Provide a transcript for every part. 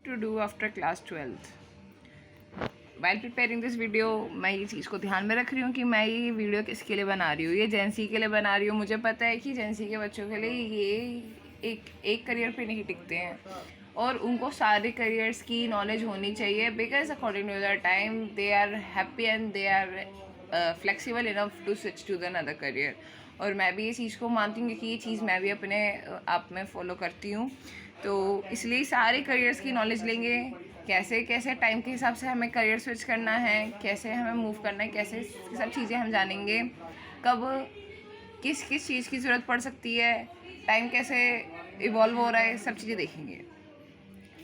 to do after class 12th. While preparing this video, मैं ये चीज़ को ध्यान में रख रही हूँ कि मैं ये वीडियो किसके लिए बना रही हूँ। ये जेंसी के लिए बना रही हूँ। मुझे पता है कि जेंसी के बच्चों के लिए ये एक करियर पे नहीं टिकते हैं और उनको सारे करियर्स की नॉलेज होनी चाहिए, because according to the time they are happy and they are flexible enough to switch to the another career. और मैं भी ये चीज़ को मानती हूँ क्योंकि ये चीज़ मैं भी अपने आप में फ़ॉलो करती हूँ। तो इसलिए सारे करियर्स की नॉलेज लेंगे, कैसे कैसे टाइम के हिसाब से हमें करियर स्विच करना है, कैसे हमें मूव करना है, कैसे सब चीज़ें हम जानेंगे, कब किस किस चीज़ की ज़रूरत पड़ सकती है, टाइम कैसे इवॉल्व हो रहा है, सब चीज़ें देखेंगे।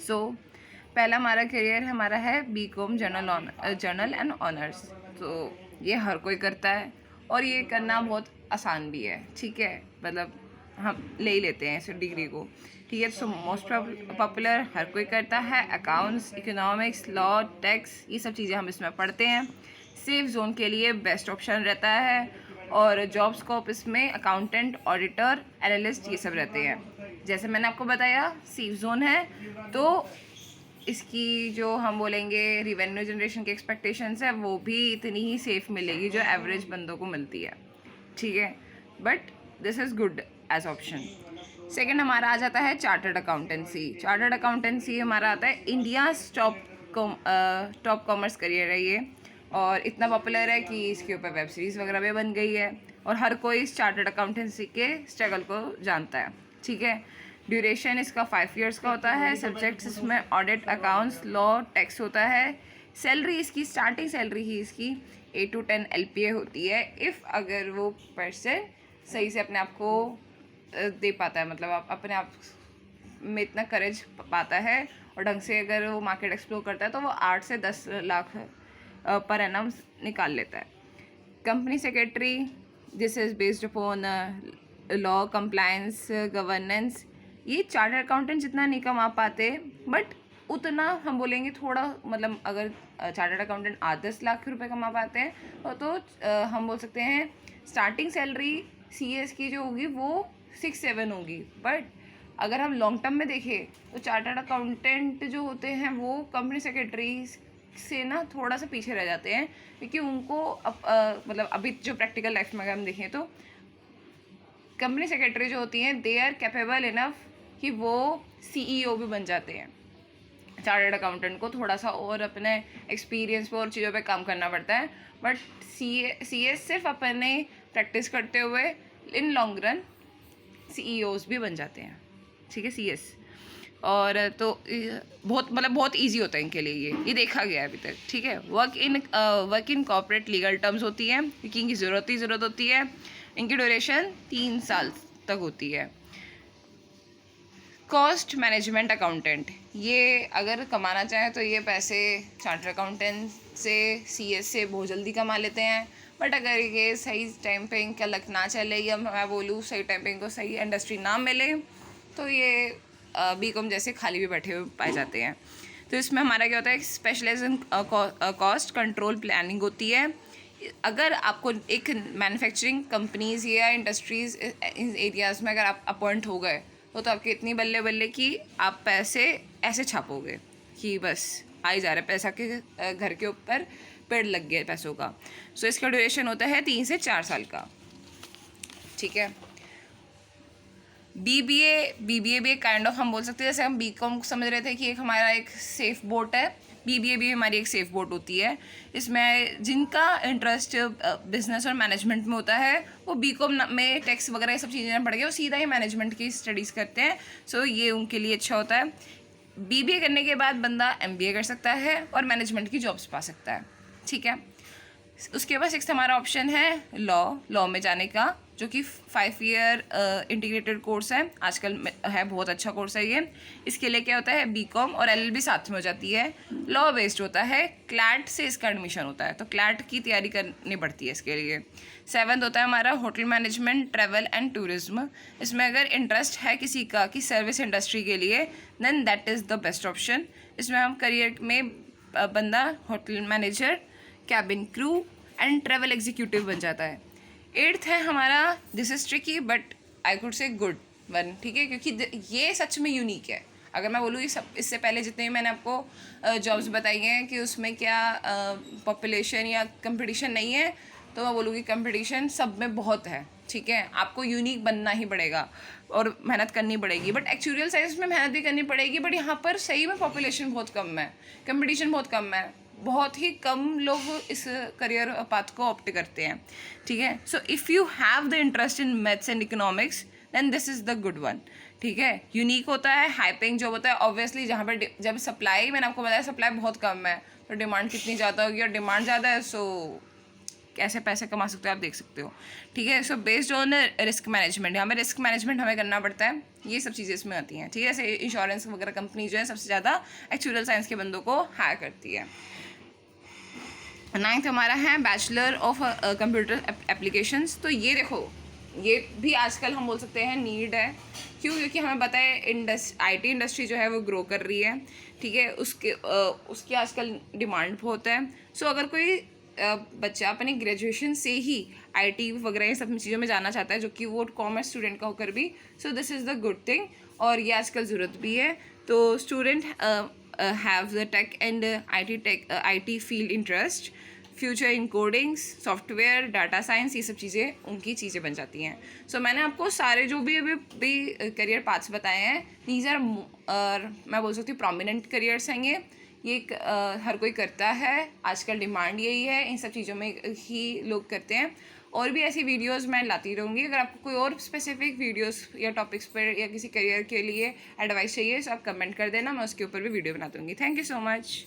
पहला हमारा करियर हमारा है बीकॉम जर्नल एंड ऑनर्स। तो ये हर कोई करता है और ये करना बहुत आसान भी है, ठीक है। मतलब हम ले ही लेते हैं इस डिग्री को, ठीक है। सो मोस्ट पॉपुलर हर कोई करता है। अकाउंट्स, इकोनॉमिक्स, लॉ, टैक्स, ये सब चीज़ें हम इसमें पढ़ते हैं। सेफ जोन के लिए बेस्ट ऑप्शन रहता है और जॉब स्कोप इसमें अकाउंटेंट, ऑडिटर, एनालिस्ट, ये सब रहते हैं। जैसे मैंने आपको बताया सेफ जोन है, तो इसकी जो हम बोलेंगे रिवेन्यू जनरेशन की एक्सपेक्टेशंस है वो भी इतनी ही सेफ मिलेगी जो एवरेज बंदों को मिलती है, ठीक है। But this is good as option. Second हमारा आ जाता है चार्टर्ड अकाउंटेंसी। चार्टर्ड अकाउंटेंसी हमारा आता है इंडिया टॉप कॉमर्स करियर है ये, और इतना पॉपुलर है कि इसके ऊपर वेब सीरीज़ वगैरह भी बन गई है और हर कोई इस चार्टर्ड अकाउंटेंसी के स्ट्रगल को जानता है, ठीक है। ड्यूरेशन इसका 5 ईयर्स का होता है। सब्जेक्ट्स इसमें ऑडिट, अकाउंट्स, लॉ, टैक्स होता है। सैलरी इसकी स्टार्टिंग सैलरी ही इसकी 8 to 10 LPA होती है, इफ़ अगर वो पर्सन सही से अपने आप को दे पाता है, मतलब आप अपने आप में इतना करेज पाता है और ढंग से अगर वो मार्केट एक्सप्लोर करता है तो वो 8 से 10 लाख पर एनम निकाल लेता है। Company secretary, this is based upon law, compliance, governance. ये चार्टर्ड अकाउंटेंट जितना नहीं कमा पाते, बट उतना हम बोलेंगे थोड़ा, मतलब अगर चार्टर्ड अकाउंटेंट 8-10 लाख रुपए कमा पाते हैं तो हम बोल सकते हैं स्टार्टिंग सैलरी CS की जो होगी वो 6-7 होगी। बट अगर हम लॉन्ग टर्म में देखें तो चार्टर्ड अकाउंटेंट जो होते हैं वो कंपनी सेक्रेटरी से ना थोड़ा सा पीछे रह जाते हैं, क्योंकि उनको मतलब अभी जो प्रैक्टिकल लाइफ में अगर हम देखें तो कंपनी सेक्रेटरी जो होती हैं दे आर कैपेबल इनफ कि वो CEO भी बन जाते हैं। चार्टर्ड अकाउंटेंट को थोड़ा सा और अपने एक्सपीरियंस पर और चीज़ों पे काम करना पड़ता है, बट CS सिर्फ अपने प्रैक्टिस करते हुए इन लॉन्ग रन CEOs भी बन जाते हैं, ठीक है, CS। और तो बहुत ईजी होता है इनके लिए, ये देखा गया है अभी तक, ठीक है। Work in corporate legal terms होती है क्योंकि इनकी ज़रूरत होती है। इनकी ड्यूरेशन 3 साल तक होती है। कॉस्ट मैनेजमेंट अकाउंटेंट, ये अगर कमाना चाहें तो ये पैसे चार्टर्ड अकाउंटेंट से CS से बहुत जल्दी कमा लेते हैं, बट अगर ये सही टाइम पे इनका लक ना चले या मैं बोलूँ सही टाइम पे इनको सही इंडस्ट्री ना मिले तो ये बीकॉम जैसे खाली भी बैठे हुए पाए जाते हैं। तो इसमें हमारा क्या होता है, स्पेशलाइजेशन कॉस्ट कंट्रोल प्लानिंग होती है। अगर आपको एक मैन्युफैक्चरिंग कंपनीज़ या इंडस्ट्रीज़ इन एरियाज़ में अगर आप अपॉइंट हो गए तो आपके इतनी बल्ले बल्ले कि आप पैसे ऐसे छापोगे कि बस आ ही जा रहा है पैसा के घर के ऊपर पेड़ लग गया पैसों का। सो इसका ड्यूरेशन होता है 3 से 4 साल का, ठीक है। BBA भी एक काइंड ऑफ हम बोल सकते हैं, जैसे हम बीकॉम समझ रहे थे कि एक हमारा एक सेफ बोट है, BBA भी हमारी एक सेफ बोट होती है। इसमें जिनका इंटरेस्ट बिजनेस और मैनेजमेंट में होता है वो बीकॉम में टैक्स वगैरह ये सब चीज़ें पढ़ के वो सीधा ही मैनेजमेंट की स्टडीज़ करते हैं। सो ये उनके लिए अच्छा होता है। BBA करने के बाद बंदा MBA कर सकता है और मैनेजमेंट की जॉब्स पा सकता है, ठीक है। उसके बाद 6 हमारा ऑप्शन है लॉ में जाने का, जो कि 5 ईयर इंटीग्रेटेड कोर्स है, आजकल है, बहुत अच्छा कोर्स है ये। इसके लिए क्या होता है, बीकॉम और LLB साथ में हो जाती है। लॉ बेस्ड होता है, क्लैट से इसका एडमिशन होता है, तो क्लैट की तैयारी करनी पड़ती है इसके लिए। 7th होता है हमारा hotel management, travel and tourism. इसमें अगर इंटरेस्ट है किसी का कि सर्विस इंडस्ट्री के लिए, then that is the best option. इसमें हम करियर में बंदा hotel manager, cabin crew and travel executive बन जाता है। 8th है हमारा, this is tricky but I could say good one, ठीक है, क्योंकि ये सच में यूनिक है। अगर मैं बोलूँ ये सब, इससे पहले जितने भी मैंने आपको जॉब्स बताई हैं कि उसमें क्या पॉपुलेशन या कंपटीशन नहीं है, तो मैं बोलूँगी कंपटीशन सब में बहुत है, ठीक है। आपको यूनिक बनना ही पड़ेगा और मेहनत करनी पड़ेगी, बट एक्चुअल साइंस में मेहनत भी करनी पड़ेगी, बट यहाँ पर सही में पॉपुलेशन बहुत कम है, कंपटीशन बहुत कम है, बहुत ही कम लोग इस करियर पाथ को ऑप्ट करते हैं, ठीक है। So if you have the interest in maths and economics then this is the good one, ठीक है। यूनिक होता है, हाई पेइंग जॉब होता है ऑब्वियसली, जहाँ पर जब सप्लाई, मैंने आपको बताया सप्लाई बहुत कम है तो डिमांड कितनी ज़्यादा होगी, और डिमांड ज़्यादा है सो कैसे पैसे कमा सकते हो आप देख सकते हो, ठीक है। So based on risk management, यहाँ पे रिस्क मैनेजमेंट हमें करना पड़ता है, ये सब चीज़ें इसमें आती हैं, ठीक है। जैसे इंश्योरेंस वगैरह कंपनी जो है सबसे ज़्यादा एक्चुअल साइंस के बंदों को हायर करती है। 9th हमारा है बैचलर ऑफ कंप्यूटर एप्लीकेशंस। तो ये देखो, ये भी आजकल हम बोल सकते हैं नीड है, क्यों? क्योंकि हमें पता है IT इंडस्ट्री जो है वो ग्रो कर रही है, ठीक है। उसकी आजकल डिमांड बहुत है। सो अगर कोई बच्चा अपने ग्रेजुएशन से ही IT वगैरह ये सब चीज़ों में जाना चाहता है, जो कि वो कॉमर्स स्टूडेंट का होकर भी, so this is the good thing, और ये आजकल ज़रूरत भी है। तो student have the tech and IT field interest, future in codings, software, data science, ये सब चीज़ें उनकी चीज़ें बन जाती हैं। सो मैंने आपको सारे जो भी अभी करियर पाथ्स बताए हैं, दीज आर मैं बोल सकती हूँ प्रोमिनेंट करियर्स हैं ये हर कोई करता है, आजकल डिमांड यही है, इन सब चीज़ों में ही लोग करते हैं। और भी ऐसी वीडियोस मैं लाती रहूँगी। अगर आपको कोई और स्पेसिफिक वीडियोस या टॉपिक्स पर या किसी करियर के लिए एडवाइस चाहिए तो आप कमेंट कर देना, मैं उसके ऊपर भी वीडियो बना दूँगी। Thank you so much.